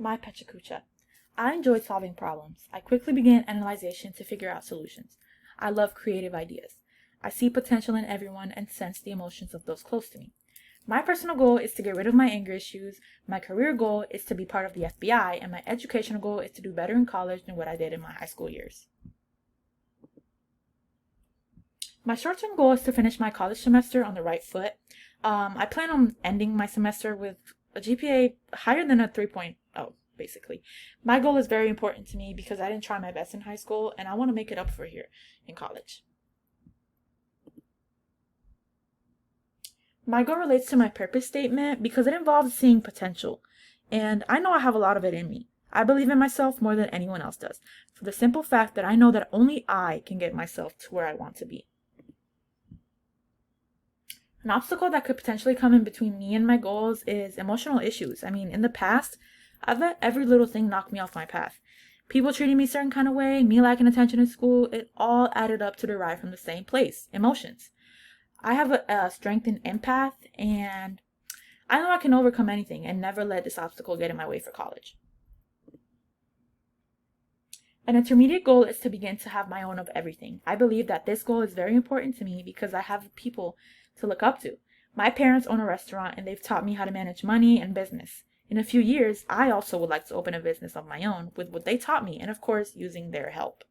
My Pechakucha. I enjoy solving problems. I quickly begin analyzation to figure out solutions. I love creative ideas. I see potential in everyone and sense the emotions of those close to me. My personal goal is to get rid of my anger issues. My career goal is to be part of the FBI, and my educational goal is to do better in college than what I did in my high school years. My short-term goal is to finish my college semester on the right foot. I plan on ending my semester with a GPA higher than a 3.0, basically. My goal is very important to me because I didn't try my best in high school, and I want to make it up for here in college. My goal relates to my purpose statement because it involves seeing potential, and I know I have a lot of it in me. I believe in myself more than anyone else does, for the simple fact that I know that only I can get myself to where I want to be. An obstacle that could potentially come in between me and my goals is emotional issues. In the past, I've let every little thing knock me off my path. People treating me a certain kind of way, me lacking attention in school, it all added up to derive from the same place, emotions. I have a strength in empath, and I know I can overcome anything and never let this obstacle get in my way for college. An intermediate goal is to begin to have my own of everything. I believe that this goal is very important to me because I have people to look up to. My parents own a restaurant and they've taught me how to manage money and business. In a few years, I also would like to open a business of my own with what they taught me and, of course, using their help.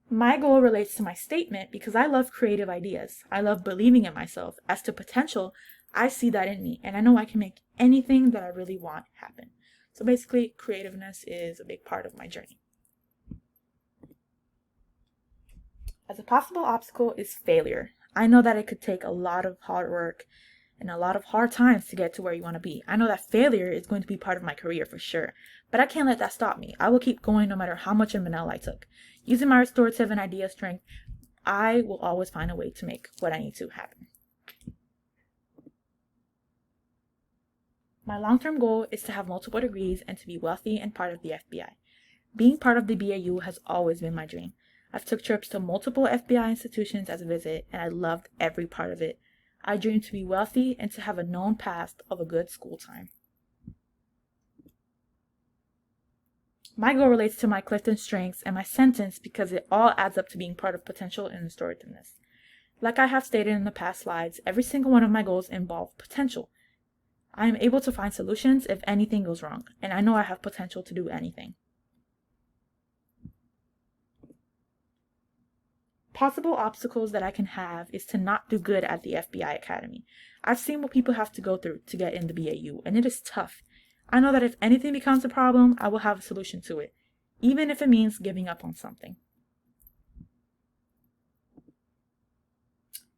My goal relates to my statement because I love creative ideas. I love believing in myself. As to potential, I see that in me, and I know I can make anything that I really want happen. So basically, creativeness is a big part of my journey. As a possible obstacle is failure. I know that it could take a lot of hard work and a lot of hard times to get to where you want to be. I know that failure is going to be part of my career for sure, but I can't let that stop me. I will keep going no matter how much of an L I took. Using my restorative and idea strength, I will always find a way to make what I need to happen. My long-term goal is to have multiple degrees and to be wealthy and part of the FBI. Being part of the BAU has always been my dream. I've took trips to multiple FBI institutions as a visit, and I loved every part of it. I dream to be wealthy and to have a known past of a good school time. My goal relates to my Clifton strengths and my sentence because it all adds up to being part of potential and restorativeness. Like I have stated in the past slides, every single one of my goals involve potential. I am able to find solutions if anything goes wrong, and I know I have potential to do anything. Possible obstacles that I can have is to not do good at the FBI Academy. I've seen what people have to go through to get in the BAU, and it is tough. I know that if anything becomes a problem, I will have a solution to it, even if it means giving up on something.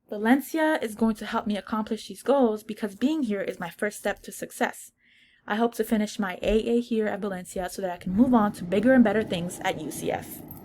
Valencia is going to help me accomplish these goals because being here is my first step to success. I hope to finish my AA here at Valencia so that I can move on to bigger and better things at UCF.